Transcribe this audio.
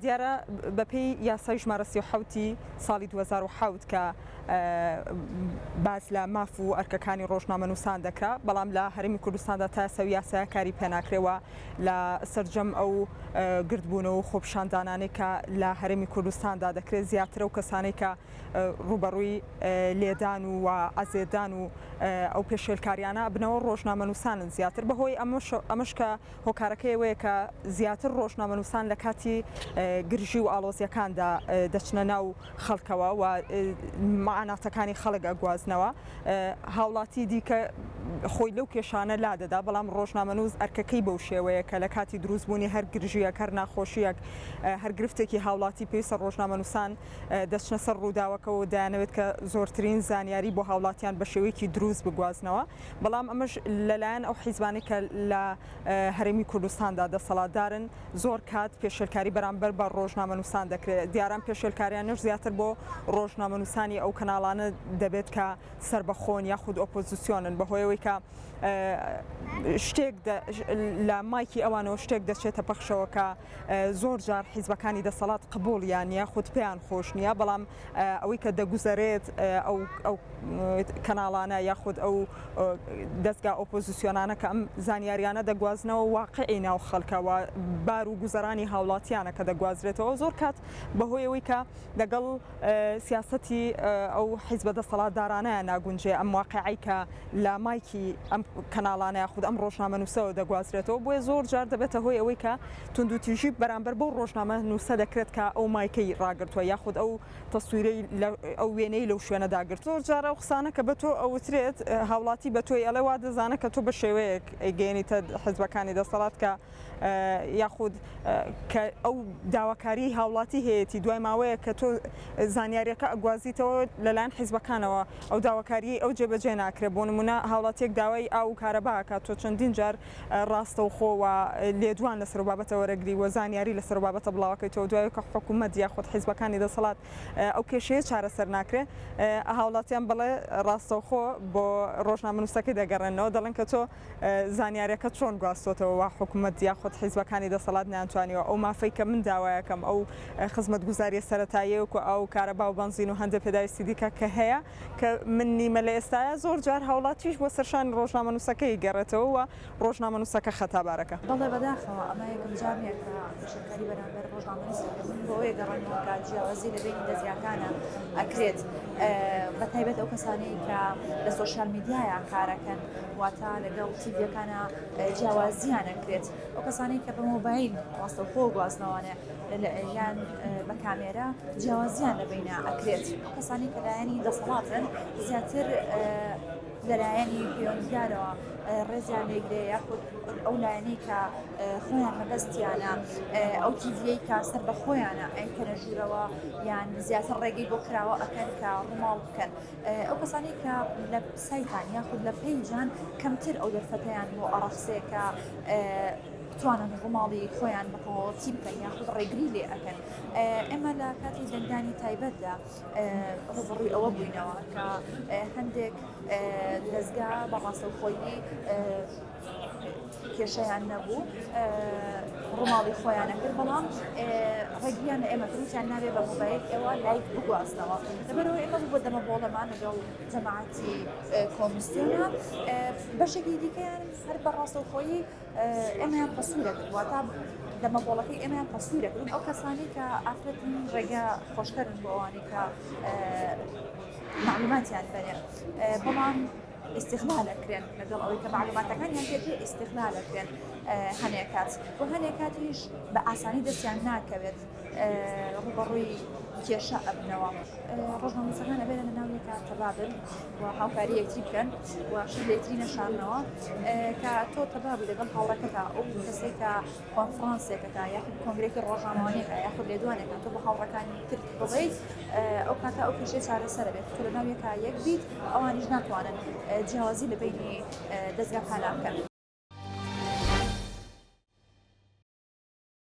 دیارە بەپێی یاسای ژمارە 37 ساڵی 2007 کە باس لە ماف و ئەرکەکانی ڕۆژنامەنووسان دەکرا، بەڵام لە هەرێمی کوردستاندا تا ئێستا یاسایە کاری پێناکرێەوە لە سەرجەم ئەو گردبوونەوە و خۆپیشاندانانەی کە لە هەرێمی کوردستاندا دەکرێت زیاترە و کەسانەی کە ڕوبەڕووی لێدان و ئازێدان و ئەو پێشێلکاریانە بنەوە ڕۆژنامەنووسانن زیاتر بەهۆی ئەمەش کە هۆکارەکەیەوەیە کە زیاتر ڕۆژنامەنووسان لە کاتی گرژی و ئاڵۆزیەکاندا دەچنە ناو خەڵکەوە و معاناتەکانی خەڵک ئەگوازنەوە. هاوڵاتی دیکە خۆی لەو کێشانە لادەدا، بەڵام ڕۆژنامەنووس ئەرکەکەی بەو شێوەیە کە لە کاتی دروستبوونی هەر گرژیەک هەر ناخۆشیەک هەر گرفتێکی هاوڵاتی پێویستە ڕۆژنامەنووسان دەچنە سەر ڕووداوەکەەوە دایانەوێت کە زۆرترین زانیاری بۆ هاوڵاتیان بە شێوەیەکی دروست بگوازنەوە. بەڵام ئەمەش لەلایەن ئەو حیزبانی کە لە هەرێمی کوردستاندا دەسەڵاتدارن زۆر کات پێشێلکاری بەرامبەر بە ڕۆژنامەنووسان دەکرێت. دیاران پێشێلکاریانش زیاتر بۆ ڕۆژنامەنووسانی ئەو کەناڵانە دەبێت کە سربەخۆن یاخود ئۆپۆزیسیۆنن، بەهۆیەوەی کە شتێک لە مایکی ئەوانەوە شتێک دەچێتە پەخشەوە کە زۆر جار حیزبەکانی دەسەڵات قبوڵیان یاخود پێیان خۆش نییە، بەڵام ئەوەی کە دەگوزارێت ئەو کەناڵانە یاخود ئەو دەستگا ئۆپۆزیسیۆنانە کە ئەم زانیاریانە دەگوازنەوە واقعی ناو خەڵکەوە بار و گوزەرانی هاوڵاتیانە کە دەگوازرێتەوە زۆر کات بەهۆیەوەی کە لەگەڵ سیاسەتی ئەو حیزبە دەسەڵاتدارانەیە ناگونجێ ئەم واقعی کە لە مایکی ئەم کەناڵانە یاخود ئەم ڕۆژنامەنووسەوە دەگوازرێتەوە. بۆیە زۆر جار دەبێتە هۆی ئەوەی کە توندوتیژی بەرامبەر بۆ ڕۆژنامەنووسە دەکرێت کە ئەو مایکەی ڕاگرتووە یاخود ئەو تەسویرەی ئەو وێنەی لەو شوێنە داگرت. زۆر جارە ئەو قسانە کە بە تۆ ئەوترێت هاوڵاتی بە تۆی ئەڵێ وا دەزانە کە تۆ بە شێوەیەک ئەیگەێنیتە حیزبەکانی دەسەڵات کە یاخود کە ئەو داواکاری هاوڵاتی هەیەی دوای ماوەیە کە تۆ زانیاریەکە ئەگوازیتەوە لەلایەن حیزبەکانەوە ئەو داواکاری ئەو جێبەجێ ناکرێت. بۆ نمونە هاوڵاتیەک داوای ئاو کارەباکە تۆ چەندین جار ڕاستەوخۆوە لێدوان لەسەر بابەتە وەرەگری و زانیاری لەسەر بابەتە بڵاوەکەیتەوە دوای کە حکوومەت یاخود حیزبەکانی دەسەڵات ئەو کێشەیە چارەسەر ناکرێت. هاوڵاتیان بڵێ ڕاستەوخۆ بۆ ڕۆژنامەنووسەکەی دەگەڕێنەوە دەڵێن کە تۆ زانیاریەکە چۆن گواستۆتەوە و حکوومەت یاخود حیزبەکانی دەسەڵات ناتوانیەوە ئەو مافەی کە من داوایەکەم ئەو خزمەتگوزاریە سەرەتاییەوە ئەو کارەبا و بنزین و هەندێک پێداویستی دیکە کە هەیە کە من نیمە لە ئێستاە زۆر جار هاوڵاتیش بۆ سەرشانی ڕۆژنامەنووسەکەی گەڕێتەوە و ڕۆژنامەنووسەکە خەتابارەکە. بەڵێ بەداخەوە ئەمە یەکەم جارێکە پێشەکاری بەرامبەر ڕۆژنامەنووسەکە بۆیە گەڕانەوە کە جیاوازی لە بینی دەستگاکانە ئەکرێت بە تایبەت ئەو کەسانەی کە لە سۆشیال میدیایە کارەکەن واتە لەگەڵ تیڤەکانە جیاوازیان ئەکرێت. ئەو کەسانەی کە بە مۆبایل ڕاستەوخۆ گوازنەوەنێ یان بە کامێرە جیاوازیان لە بینە ئەکرێت. ئەو کەسانی کە لایەنی دەسەڵاتن زیاتر لەلایەنی پەیوەندیدارەوە ڕێزیان لێگرێ یاخود ئەو لایەنەی کە خۆیان مەبەستیانە ئەو تیڤیەی کە سەر بە خۆیانە ئەیکەنە ژوورەوە یان زیاتر ڕێگەی بۆ کراوە ئەکەن کە ڕووماڵ بکەن. ئەو کەسانی کە لە سایتان یاخود لە پەیجان کەمتر ئەو دەرفەتەیان بۆ ئەڕەخسێکە توانن ڕووماڵی خۆیان بەتەواوەتی بکەن یاخود ڕێگری لێ ئەکەن. ئێمە لە کاتی دەنگدانی تایبەتدا ڕوبەڕووی ئەوە بووینەوە کە هەندێک دەستگا بە ڕاستەوخۆیی کێشەیان نەبوو ڕووماڵی خۆیانە کرد، بەڵام ڕێگریان لە ئێمە کروتیان نابێت بە مۆبایل ئێوە لایڤ بگواستنەوە. لەبەرەوە ئێمە بۆ دەمەبۆڵەمان لەگەڵ جەماعەتی کۆمیسیۆنە بەشێکی دیکەیان هەر بە ڕاستەوخۆیی ئێمەیان قەسوورەکرد واتە دەمەبۆڵەکەی ئێمەیان قەسوورەکردن. ئەو کەسانی کە ئافرەتن ڕێگە خۆشکەرن بۆ ئەوانی کە معلوماتیان بەرێ، بەڵام ئیستیغلالەکرێن لەگەڵ ئەوەی کە معلوماتەکانیان پێ ئیستیغلالەکرێن هەنێک کات بۆ هەنێک کاتیش بە ئاسانی دەستیان ناکەوێت ڕوبەڕووی کێشە ئەبنەوە. ڕۆژنامەنووسەکان ئەبێنە لە ناو یەکە تەبابن و هاوکاری یەکتری بکەن و شت لە یەکتری نەشاننەوە کە تۆ تەبابی لەگەڵ هاوڕێکەکە ئەو کەسێک کە کۆنفرانسێکەکە یاخود کۆنگرێکی ڕۆژنامەوانیەکە یاخود لێدوانێکە تۆ بۆ هاوڕەکانی تر بڵێیت ئەو کاتە ئەو کێشەی چارەسەر بێت تۆ لە ناو یەکە یەک بیت ئەوانیش ناتوانن جیاوازی لە بینی دەستگاکانە بکەن.